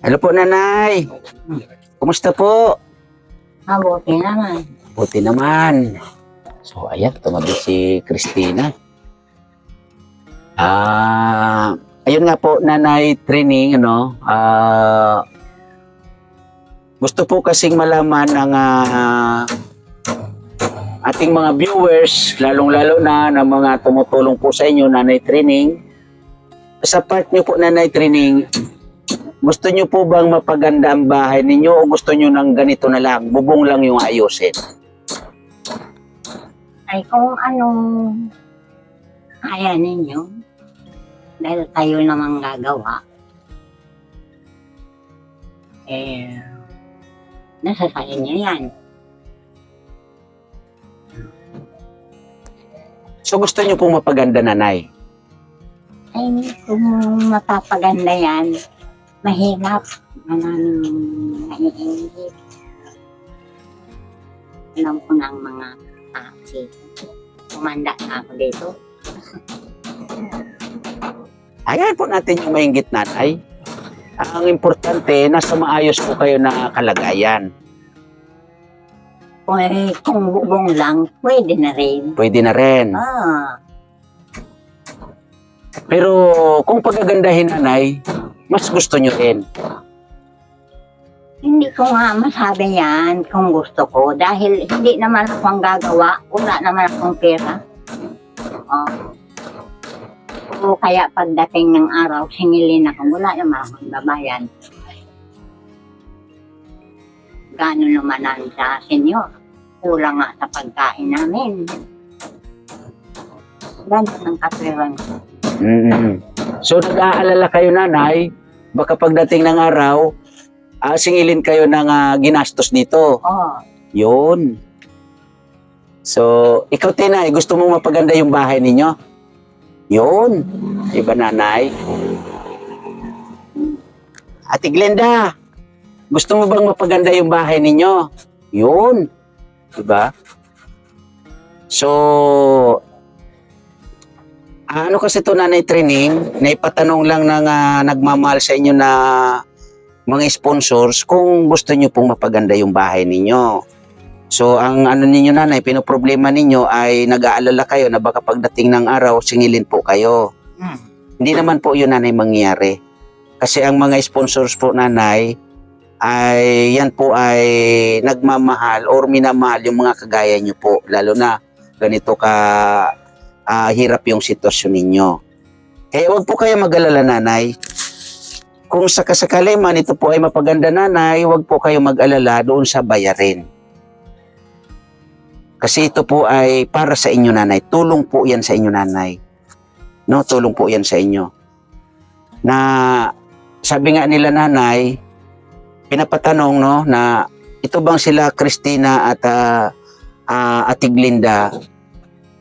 Hello po, Nanay. Kumusta po? Mabuti naman. Buti naman. So, ayan, tumabi si Christina. Ayun nga po, Nanay Training, gusto po kasing malaman ng ating mga viewers, lalong-lalo na ng mga tumutulong po sa inyo, Nanay Training. Sa part niyo po, Nanay Training, gusto nyo po bang mapaganda ang bahay ninyo o gusto nyo ng ganito na lang, bubong lang yung ayusin? Ay kung anong kaya ninyo, dahil kayo namang gagawa, nasa sa inyo yan. So gusto nyo pong mapaganda, Nanay? Ay kung mapapaganda yan, mahirap. Maraming naiingit. Alam ko ng mga taxi. Kumanda na ako dito. Ayan po natin yung maingit, Nanay. Ang importante, nasa maayos po kayo na kalagayan. Kung bubong lang, pwede na rin. Pwede na rin. Pero kung pagagandahin, Nanay, mas gusto nyo rin. Hindi ko nga masabi yan kung gusto ko dahil hindi naman ako ang gagawa, wala naman akong pera. O kaya pagdating ng araw, singilin ako, wala naman akong babayan. Gano'n naman ang sa senyor. Kulang nga sa pagkain namin. Gano'n ang kapirang. So nag-aalala kayo, Nanay, baka pagdating ng araw, singilin kayo ng ginastos dito. Yun. So, ikaw, Tinay, gusto mong mapaganda yung bahay ninyo? Yun. Diba, Nanay? Ate Glenda, gusto mo bang mapaganda yung bahay ninyo? Yun. Diba? So, ano kasi ito, Nanay Training, naipatanong lang ng nagmamahal sa inyo na mga sponsors kung gusto nyo pong mapaganda yung bahay ninyo. So, ang ano ninyo, Nanay, pinoproblema ninyo ay nag-aalala kayo na baka pagdating ng araw, singilin po kayo. Hindi naman po yun, Nanay, mangyayari. Kasi ang mga sponsors po, Nanay, ay yan po ay nagmamahal or minamahal yung mga kagaya nyo po. Lalo na ganito ka hirap yung sitwasyon ninyo. Kaya wag po kayo mag-alala, Nanay. Kung sakasakali man ito po ay mapaganda, Nanay, wag po kayo mag-alala doon sa bayarin. Kasi ito po ay para sa inyo, Nanay. Tulong po yan sa inyo, Nanay. No, tulong po yan sa inyo. Na sabi nga nila, Nanay, pinapatanong, no, na ito bang sila Christina at Ate Glenda,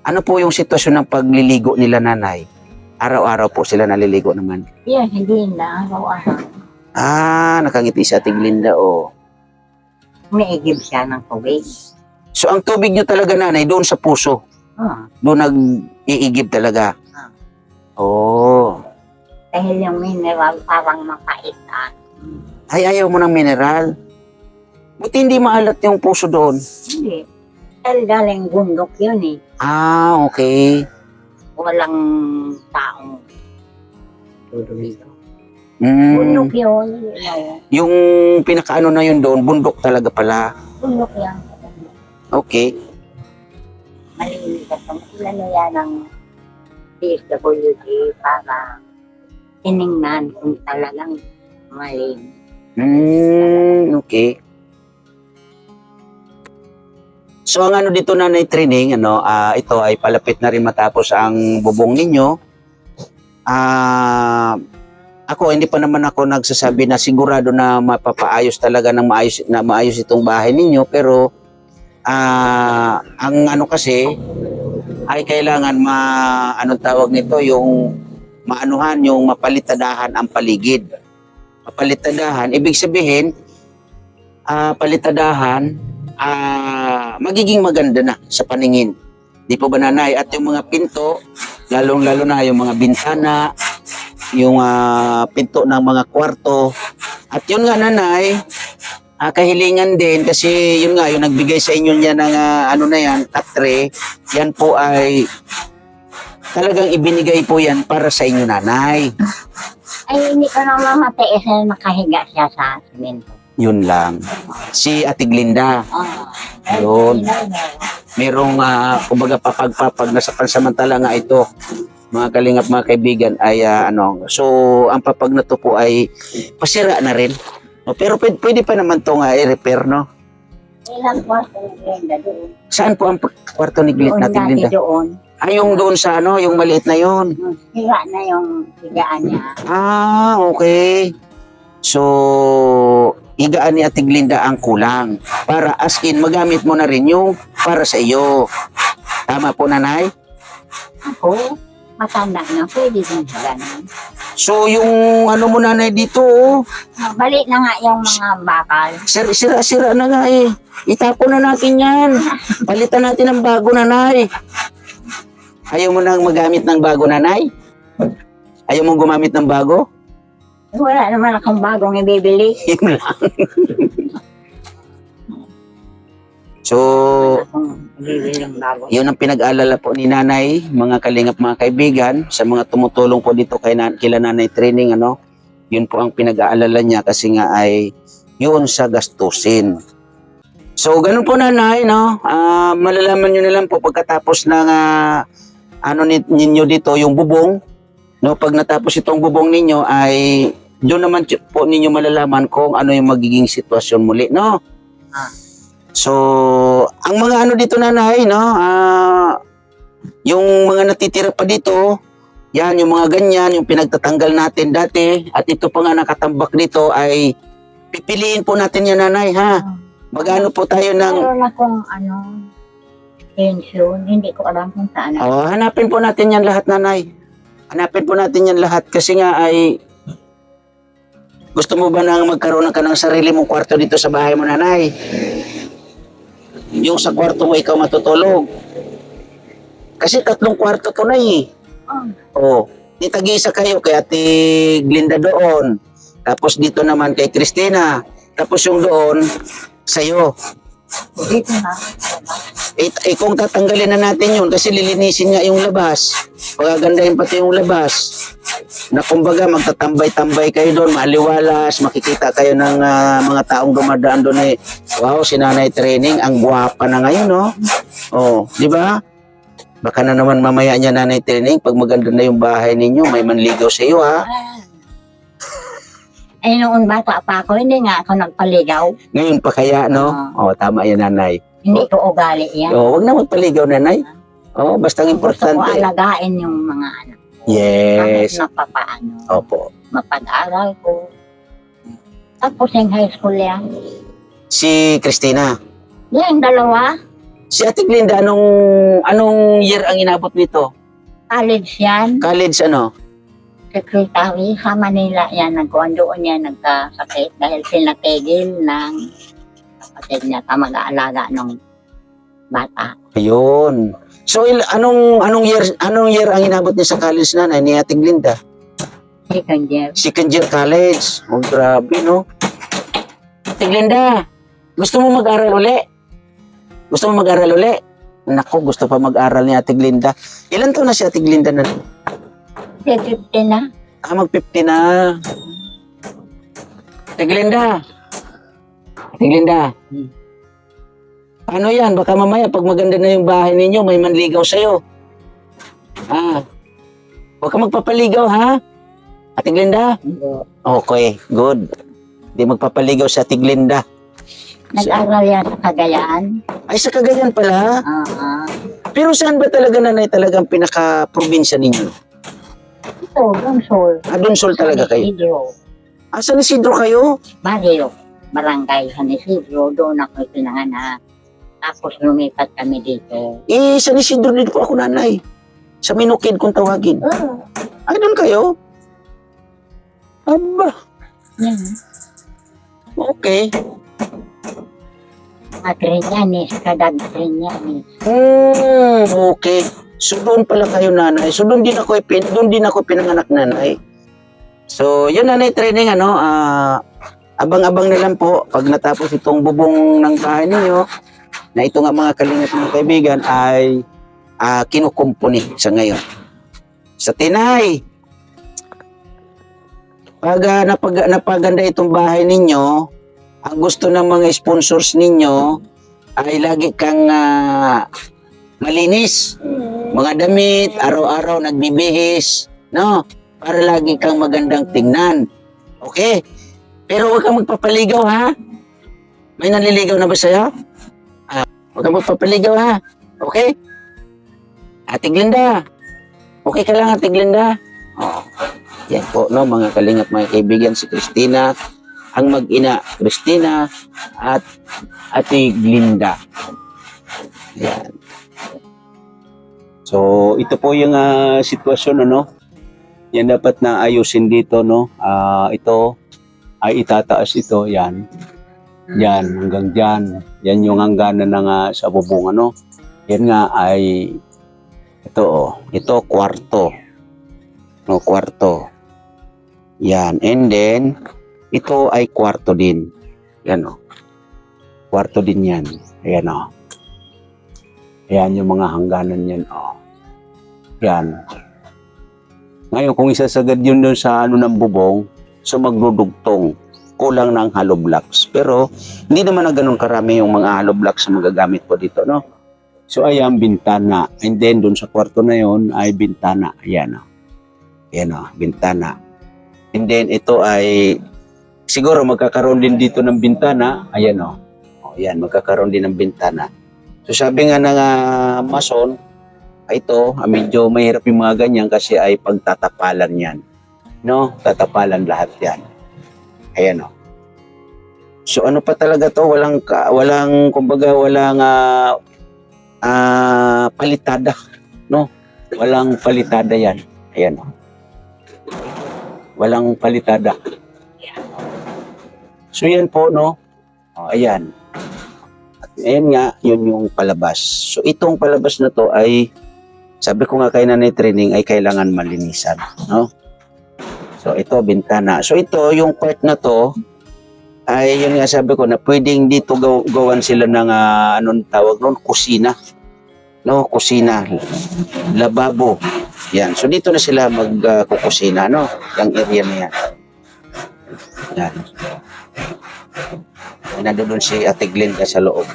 ano po yung sitwasyon ng pagliligo nila, Nanay? Araw-araw po sila naliligo naman. Yeah, hindi na araw-araw. Nakangiti si Ate Glenda, oh. Umiigib siya ng tubig. So, ang tubig nyo talaga, Nanay, doon sa puso. Doon nag-iigib talaga. Oh. Dahil yung mineral parang mapait. Ay, ayaw mo ng mineral. Buti hindi maalat yung puso doon. Hindi. Dahil galing bundok yun eh. Okay. Walang taong dito. Bundok yun. Yung pinakaano na yun doon, bundok talaga pala. Bundok yan. Okay. Malinis at ilan na yan ang DSWD para tiningnan kung talagang malinis. Okay. So ang ano dito, Nanay Training, ito ay palapit na rin matapos ang bubong ninyo. ako hindi pa naman ako nagsasabi na sigurado na mapapaayos talaga ng maayos itong bahay ninyo, pero ang ano kasi ay kailangan anong tawag nito, yung maanuhan, yung mapalitadahan ang paligid. Mapalitadahan, ibig sabihin, palitadahan, magiging maganda na sa paningin. Di po ba, nanay? At yung mga pinto, lalong-lalo na yung mga bintana, yung pinto ng mga kwarto. At yun nga, nanay, kahilingan din kasi yun nga, yung nagbigay sa inyo niya ng ano na yan, katre, yan po ay talagang ibinigay po yan para sa inyo, nanay. Ay, hindi ko naman matiis na nakahiga siya sa simento. Yun lang. Si Ate Glinda, Oh, Yun. merong kumbaga papag na sa pansamantala nga ito, mga kalingap, mga kaibigan, ay so ang papag na to po ay pasira na rin. No, pero pwede pa naman to nga i-repair, no? Ilang kwarto ni Glenda doon. Saan po ang kwarto ni Doon Ate dati Glinda? doon. Yung doon sa yung maliit na yon. Higa na yung higaan niya. Okay. So, higaan ni Ate Glinda ang kulang. Para as in, magamit mo na rin yung para sa iyo. Tama po, nanay? Ako, matanda na, pwede din sa ganun. So, yung ano mo, nanay, dito, Balik na nga yung mga bakal. sira na nga eh. Itapon na natin yan. Palitan natin ng bago, nanay. Ayaw mo nang magamit ng bago, nanay? Ayaw mo gumamit ng bago? Wala naman akong bagong ibibili. Yun lang. So, Akong ibibili ng bago. yun ang pinag-alala po ni nanay, mga kalingap, mga kaibigan, sa mga tumutulong po dito kila nanay training, yun po ang pinag-aalala niya kasi nga ay yun sa gastusin. So, ganun po, nanay, no? Malalaman nyo na lang po pagkatapos ng ninyo dito, yung bubong, no? Pag natapos itong bubong ninyo ay doon naman po ninyo malalaman kung ano yung magiging sitwasyon muli, no? So, ang mga dito, nanay, no? Yung mga natitira pa dito, yan, yung mga ganyan, yung pinagtatanggal natin dati, at ito pa nga nakatambak dito ay pipiliin po natin yan, nanay, ha? Magano po tayo ng... Meron akong pension, hindi ko alam kung saan. hanapin po natin yan lahat, nanay. Hanapin po natin yan lahat kasi nga ay gusto mo ba nang magkaroon ka ng sarili mong kwarto dito sa bahay mo, nanay? Yung sa kwarto mo ikaw matutulog. Kasi 3 kwarto to na eh. Titag-isa kayo kay Ate Glinda doon. Tapos dito naman kay Christina. Tapos yung doon sa'yo. Dito na. Kung tatanggalin na natin yun kasi lilinisin nga yung labas. Pagagandahin pati yung labas. Na kumbaga magtatambay-tambay kayo doon, maaliwalas, makikita kayo ng mga taong dumadaan doon eh. Wow, si Nanay Training, ang gwapa na ngayon, no? Di ba? Baka na naman mamaya niya, Nanay Training, pag maganda na yung bahay ninyo, may manligaw sa iyo, ha? Ay, noon bata pa ako, hindi nga ako nagpaligaw. Ngayon pa kaya, no? Tama yan, Nanay. Hindi ko ugali yan. Wag na magpaligaw, Nanay. Basta ang Gusto ko importante. alagain yung mga anak. Yes. Kahit napapaano. Opo. Mapag-aral ko. Tapos yung high school yan. Si Christina. Yung dalawa, Si Ate Glinda, anong year ang inabot nito? college yan. College, Secretary sa Manila yan. Nagkuhan doon yan, nagkasakit dahil pinatigil ng kapatid niya sa mag-aalaga ng bata. Ayun. So, anong year ang inabot niya sa college, nanay, ni Ate Glinda? Second year. Second year college. Grabe, no? Ate Glinda, gusto mo mag-aral uli? Gusto mo mag-aral uli? Naku, gusto pa mag-aral ni Ate Glinda. Ilan taon na si Ate Glinda na? 15 na. Mag-50 na. Ate Glinda. Ate Glinda. Paano yan? Baka mamaya pag maganda na yung bahay ninyo, may manligaw sa'yo. Huwag ka magpapaligaw, ha? Ate Glinda? Okay, good. Hindi magpapaligaw sa Ate Glinda. Nag-aral yan sa Cagayan. Ay, sa Cagayan pala. Oo. Pero saan ba talaga, nanay, talagang pinaka-probinsya ninyo? Donsol. Donsol talaga kayo. Isidro. San Isidro kayo? Barrio. Barangay San Isidro. Doon ako pinanganak. Tapos lumipat kami dito. San Isidro din po ako, nanay. Sa Minukid kung tawagin. Doon kayo? Aba, Yan. okay. Mga Trillanes. Kadag Trillanes. Okay. So doon pala kayo, nanay. So doon din ako pinanganak, nanay. So yun, nanay training, abang-abang na lang po pag natapos itong bubong ng bahay ninyo na ito nga mga kalingap mga kaibigan ay kinukumpuni sa ngayon. Sa tinay, pag napaganda itong bahay ninyo, ang gusto ng mga sponsors ninyo ay lagi kang malinis. Mga damit, araw-araw nagbibihis, no? Para lagi kang magandang tingnan. Okay? Pero huwag kang magpapaligaw, ha? May nanliligaw na ba sa'yo? Huwag kang magpapaligaw, ha? Okay? Ate Glenda. Okay ka lang, Ate Glenda? Yan po, no? Mga kalingap, mga kaibigan, si Christina, ang mag-ina, Christina, at Ate Glenda. Yan. So, ito po yung sitwasyon, yan dapat na ayusin dito, no? Ito ay itataas ito, yan. Yan, hanggang dyan. Yan yung hangganan ng sa bubong, Yan nga ay, ito, kwarto. No, kwarto. Yan, and then, ito ay kwarto din. Yan, kwarto din yan. Ayan, Ayan yung mga hangganan yan, Yan. Ngayon, kung isasagad yun doon sa ng bubong, so magdudugtong. Kulang ng hollow blocks. Pero, hindi naman na ganun karami yung mga hollow blocks na magagamit po dito, So, ayan, bintana. And then, doon sa kwarto na yun, ay bintana. Ayan, Ayan, bintana. And then, ito ay, siguro magkakaroon din dito ng bintana. Ayan, Ayan, magkakaroon din ng bintana. So, sabi nga ng mason, ito, medyo mahirap yung mga ganyan kasi ay pagtatapalan yan. Tatapalan lahat yan. Ayan, So, ano pa talaga to? Walang palitada. Walang palitada yan. Ayan, Walang palitada. So, yan po, Ayan. At ayan nga, yun yung palabas. So, itong palabas na to ay, sabi ko nga kay Nanay Training, ay kailangan malinisan, So, ito, bintana. So, ito, yung part na to, ay yun nga sabi ko na pwedeng dito gawan sila ng, anong tawag nun, kusina. Kusina. Lababo. Yan. So, dito na sila magkukusina, Yung area na yan. Yan. Nandoon si Ate Glenda sa loob.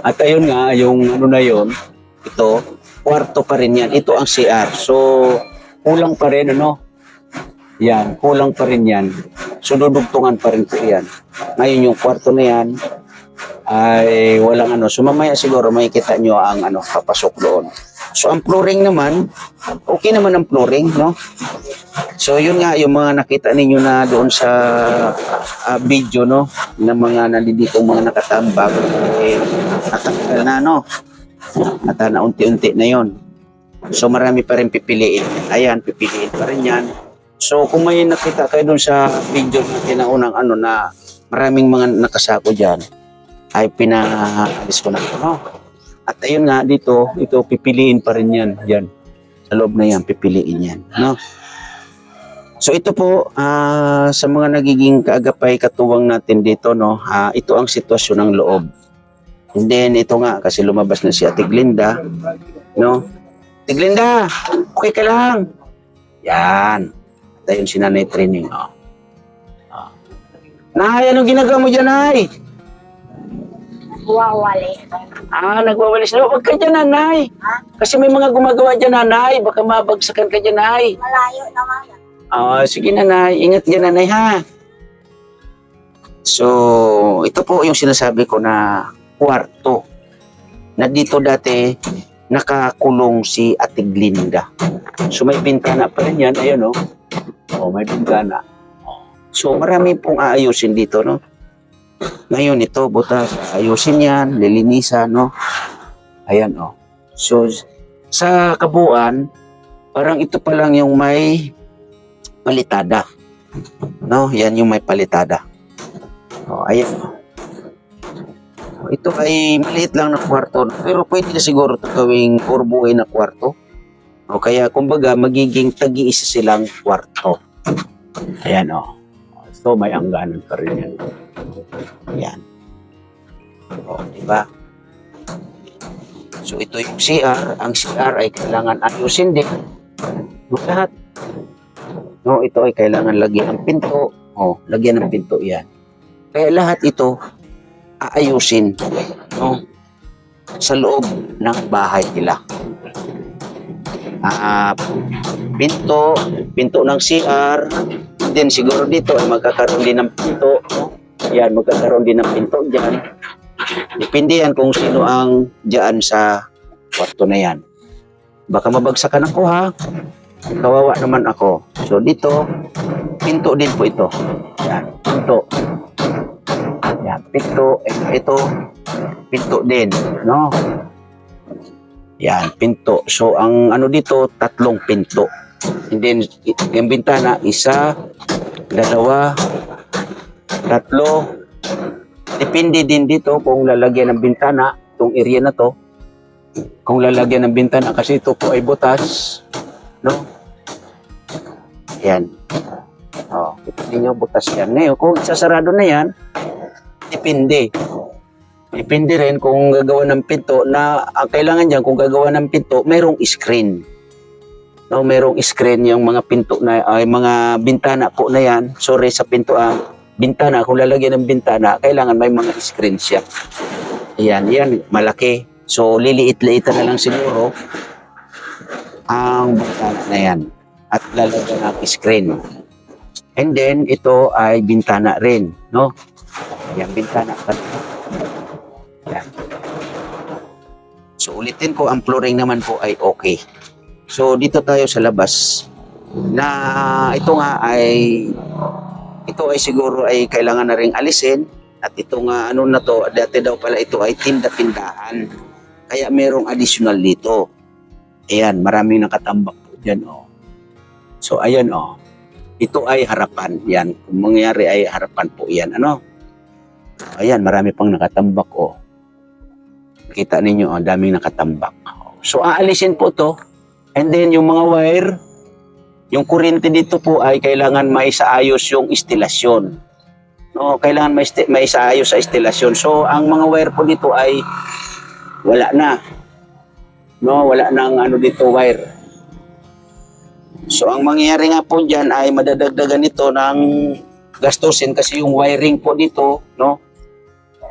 At ayun nga, yung na yun, ito, kwarto pa rin yan. Ito ang CR. So, kulang pa rin, Yan, kulang pa rin yan. So, dudugtungan pa rin po yan. Ngayon, yung kwarto na yan, ay walang So, mamaya siguro makikita nyo ang papasok doon. So, ang flooring naman, okay naman ang flooring, So, yun nga, yung mga nakita ninyo na doon sa video, ng mga nandito mga nakatambak, natanggal na, At na unti-unti na yon. So, marami pa rin pipiliin. Ayan, pipiliin pa rin yan. So, kung may nakita kayo doon sa video na tinaunang na maraming mga nakasako dyan, ay pinaalis ko na ito, At ayun nga, dito, ito, pipiliin pa rin yan. Yan. Sa loob na yan, pipiliin yan, So, ito po, sa mga nagiging kaagapay katuwang natin dito, ito ang sitwasyon ng loob. And then, ito nga, kasi lumabas na si Ate Glenda, Ate Glenda, okay ka lang? Yan. At ayun si Nanay Training, Nay, anong ginagawa mo dyan, Nay? Wawalis. Nagwawalis na. Huwag ka dyan, Nanay. Kasi may mga gumagawa dyan, Nanay. Baka mabagsakan ka dyan, Nay. Malayo naman. Sige, Nanay. Ingat dyan, Nanay, ha? So, ito po yung sinasabi ko na kwarto. Na dito dati, nakakulong si Ate Glinda. So may bintana pa rin yan, ayun, oh. Oh, may bintana. So marami pong aayusin dito, no? Ngayon ito, butas, ayusin yan, lilinisan, no? Ayan, oh. So sa kabuuan, parang ito pa lang yung may palitada. No, yan yung may palitada. Oh, ayan. Ito ay maliit lang na kwarto, pero pwede na siguro ito gawing purbuhay na kwarto. O kaya kumbaga magiging tag-iisa silang kwarto. Ayan, o. So may angganan pa rin yan. Ayan. O, diba? So ito yung CR. Ang CR ay kailangan ayusin din. Lahat. No, ito ay kailangan lagyan ng pinto. O, lagyan ng pinto yan. Kaya lahat ito aayusin, no, sa loob ng bahay nila. Pinto ng CR, din siguro dito ay magkakaroon din ng pinto, no? Yan, magkakaroon din ng pinto dyan. Depende yan kung sino ang dyan sa kwarto na yan. Baka mabagsakan ako, ha? Kawawa naman ako. So dito, pinto din po ito. Yan, pinto. Yan, pinto. Ito, pinto din, no? Yan, pinto. So, ang ano dito, 3 pinto. And then, yung bintana, 1, 2, 3. Depende din dito kung lalagyan ng bintana, itong area na to. Kung lalagyan ng bintana, kasi ito po ay butas, no? Yan. Oh, kita niyo butas yan. Ngayon, kung isasarado na yan, depende. Depende rin kung gagawa ng pinto na ang kailangan diyan kung gagawa ng pinto, mayroong screen. No, mayroong screen yung mga pinto na ay mga bintana po na yan. Sorry sa pinto bintana, kung lalagyan ng bintana, kailangan may mga screen siya. Ayan, yan, malaki. So liliit-liitan na lang siguro ang bintana na yan at lalagyan ng screen. And then ito ay bintana rin, no? Yan, bintana pa. Yan. So, ulitin ko, ang flooring naman po ay okay. So, dito tayo sa labas na ito ay siguro ay kailangan na rin alisin at ito nga, ano na to, dati daw pala ito ay tinda-tindahan. Kaya merong additional dito. Ayan, maraming nakatambak po dyan, oh. So, ayan, oh. Ito ay harapan. Yan, kung mangyari ay harapan po yan, ano? Ayan, marami pang nakatambak, oh. Kita ninyo, oh, daming nakatambak. So, aalisin po to. And then, yung mga wire, yung kuryente dito po ay kailangan maisaayos yung istilasyon. No, kailangan maisaayos sa istilasyon. So, ang mga wire po dito ay wala na. No, wala nang ano dito, wire. So, ang mangyayari nga po dyan ay madadagdagan ito ng gastusin kasi yung wiring po dito, no?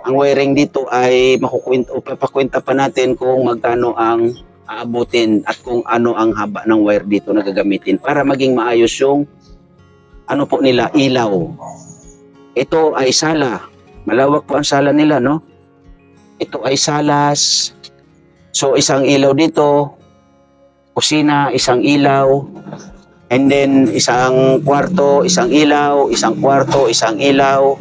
Ang wiring dito ay papakwenta pa natin kung magkano ang aabutin at kung ano ang haba ng wire dito na gagamitin para maging maayos yung ano po nila, ilaw. Ito ay sala. Malawak po ang sala nila, no? Ito ay salas. So, isang ilaw dito, kusina, isang ilaw, and then isang kwarto, isang ilaw, isang kwarto, isang ilaw.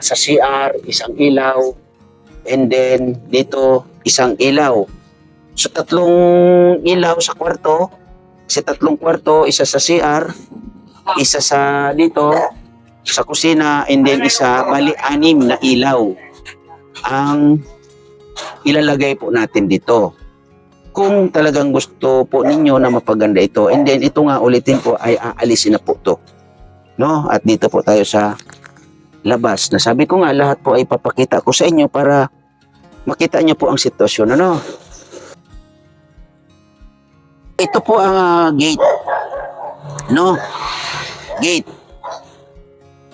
Sa CR, isang ilaw, and then dito, isang ilaw. So, 3 ilaw sa kwarto, kasi 3 kwarto, isa sa CR, isa sa dito, sa kusina, and then isa, bali 6 na ilaw ang ilalagay po natin dito. Kung talagang gusto po ninyo na mapaganda ito, and then ito nga ulitin po ay aalisin na po to. No? At dito po tayo sa labas. Nasabi ko nga lahat po ay papakita ko sa inyo para makita nyo po ang sitwasyon. Ano? Ito po ang gate. No? Gate.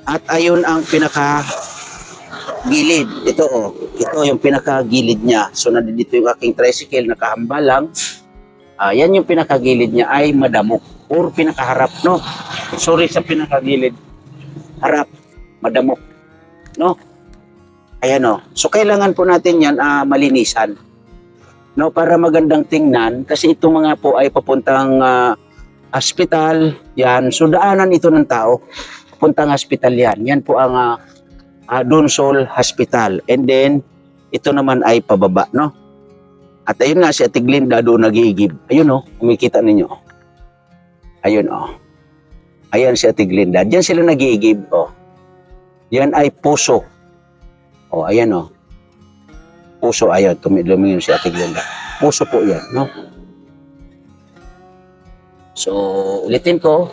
At ayun ang pinaka-gilid. Ito oh. Ito yung pinaka-gilid niya. So nandito yung aking tricycle nakahambalang. Yan yung pinaka-gilid niya ay madamok. Or pinaka-harap. No? Sorry sa pinaka-gilid. Harap. Madamok. No? Ayan o. So, kailangan po natin yan malinisan. no, para magandang tingnan kasi ito mga po ay papuntang hospital, yan. So daanan ito ng tao, papuntang hospital yan. Yan po ang Donsol Hospital. And then ito naman ay pababa, no? At ayun nga si Ate Glinda doon nagigib. Ayun oh, kumikita ninyo. Ayun oh. Ayan si Ate Glinda. Diyan sila nagigib oh. Yan ay puso. Oh, ayan oh. Puso, ayun, lumingin si Ate Glenda. Puso po yan, no? So, ulitin ko.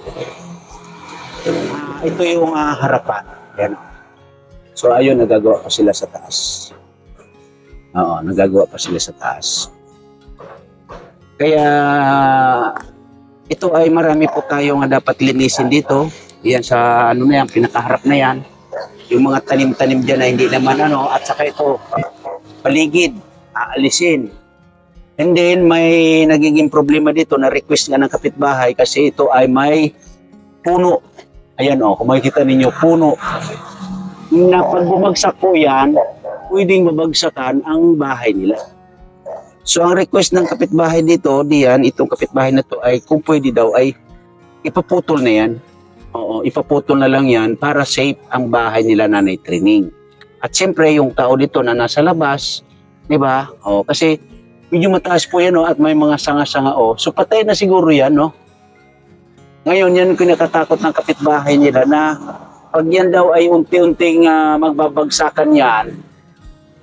Ito yung harapan. Yan. So, ayun, nagagawa pa sila sa taas. Oo, nagagawa pa sila sa taas. Kaya, ito ay marami po tayong dapat linisin dito. Yan sa, ano na yan, pinakaharap na yan. Yung mga tanim-tanim dyan na hindi naman at saka ito, paligid, aalisin. And then may nagiging problema dito na request nga ng kapitbahay kasi ito ay may puno. Ayan kung makikita ninyo, puno. Na pag bumagsak po yan, pwedeng mabagsakan ang bahay nila. So ang request ng kapitbahay dito, itong kapitbahay na to ay kung pwede daw ay ipaputol na yan. Oo, ipaputol na lang yan para safe ang bahay nila Nanay Trining. At siyempre, yung tao dito na nasa labas, di ba? Kasi medyo mataas po yan, at may mga sanga-sanga, So, patay na siguro yan, no? Ngayon, yan kinakatakot ng kapitbahay nila na pag yan daw ay unti-unting magbabagsakan yan,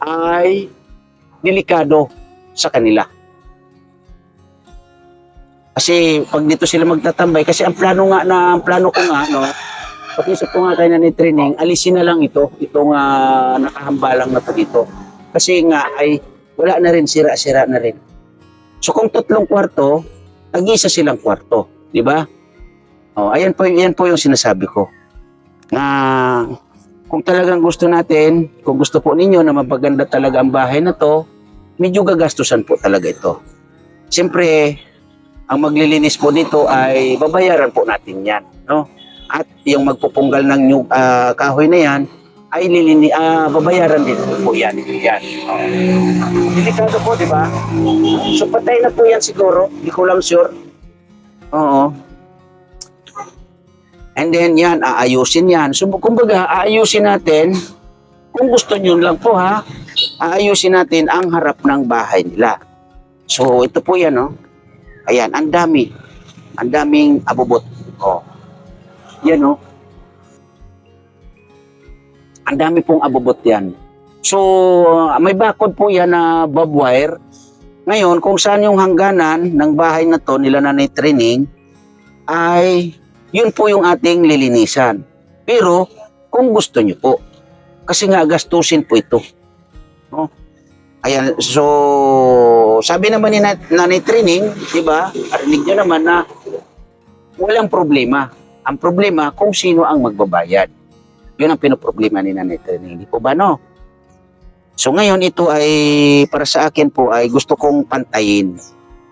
ay delikado sa kanila. Kasi pag dito sila magtatambay, kasi ang plano ko nga, no? Pag-isip ko nga kay Nanay Trining, alisin na lang itong nakahambalang na to dito. Kasi nga ay wala na rin, sira-sira na rin. So kung 3 kwarto, tag-isa silang kwarto, di ba? Ayan po yung sinasabi ko. Na kung talagang gusto natin, kung gusto po ninyo na mapaganda talaga ang bahay na to, medyo gagastusan po talaga ito. Siyempre, ang maglilinis po dito ay babayaran po natin yan, no? At yung magpupunggal ng kahoy na yan, ay babayaran din po yan. Delikado po, di ba? So patay na po yan siguro, hindi ko lang sure. Oo. And then yan, aayusin yan. So kumbaga, aayusin natin, kung gusto nyo lang po aayusin natin ang harap ng bahay nila. So ito po yan, Ayan, ang daming abubot. Yan ang dami pong abubot yan. So, may bakod po yan na bob wire. Ngayon, kung saan yung hangganan ng bahay na to nila Nanay Trining, ay yun po yung ating lilinisan. Pero, kung gusto nyo po, kasi nga gastusin po ito. Ayan, so, sabi naman ni Nanay Trining, di ba, arinig nyo naman na walang problema. Ang problema, kung sino ang magbabayad. Yun ang pinoproblema ni Nanay Trining. Hindi po ba, no? So ngayon, ito ay, para sa akin po, ay gusto kong pantayin.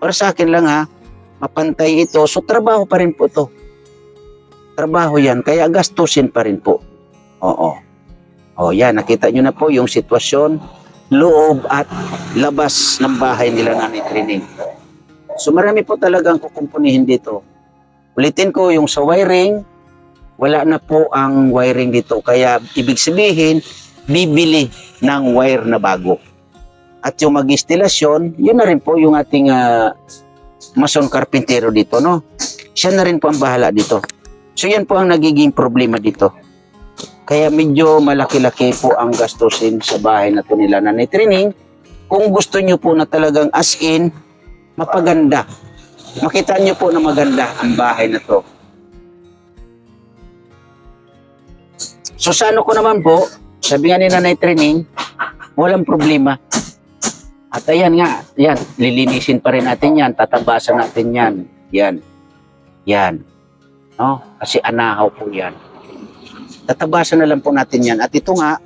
Para sa akin lang mapantay ito. So trabaho pa rin po ito. Trabaho yan, kaya gastusin pa rin po. Oo. Yan, nakita nyo na po yung sitwasyon, loob at labas ng bahay nila Nanay Trining. So marami po talagang kukumpunihin dito. Ulitin ko, yung sa wiring, wala na po ang wiring dito. Kaya ibig sabihin, bibili ng wire na bago. At yung mag-instalasyon, yun na rin po yung ating mason carpintero dito, no? Siya na rin po ang bahala dito. So yan po ang nagiging problema dito. Kaya medyo malaki-laki po ang gastusin sa bahay na to nila Nanay Trining. Kung gusto nyo po na talagang as in, mapaganda. Makita nyo po na maganda ang bahay na to. So sa ano ko naman po, sabi nga ni Nanay Trining, walang problema. At ayan nga, yan, lilinisin pa rin natin yan, tatabasan natin yan. Yan. No? Kasi anahaw po yan. Tatabasan na lang po natin yan. At ito nga,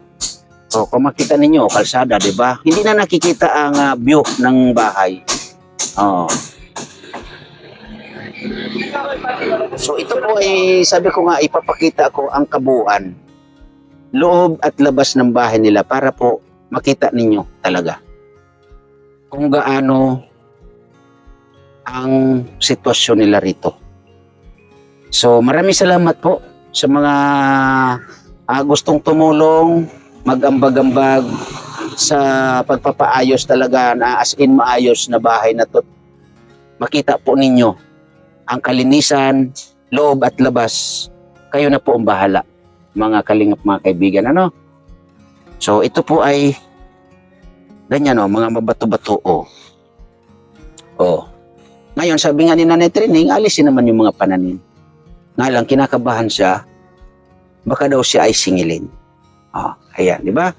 kung makita ninyo, kalsada, di ba? Hindi na nakikita ang view ng bahay. So ito po ay, sabi ko nga, ipapakita ko ang kabuuan, loob at labas ng bahay nila para po makita ninyo talaga. kung gaano ang sitwasyon nila rito. So maraming salamat po sa mga gustong tumulong, mag-ambag-ambag sa pagpapaayos talaga na as in maayos na bahay na to. Makita po ninyo ang kalinisan, loob at labas. Kayo na po ang bahala, mga kalingap, mga kaibigan. Ano? So ito po ay ganyan, mga mabato-bato. Ngayon, sabi nga ni Nanay Trining, alisin naman yung mga pananim. Nga lang, kinakabahan siya, baka daw siya ay singilin. Ayan, di ba?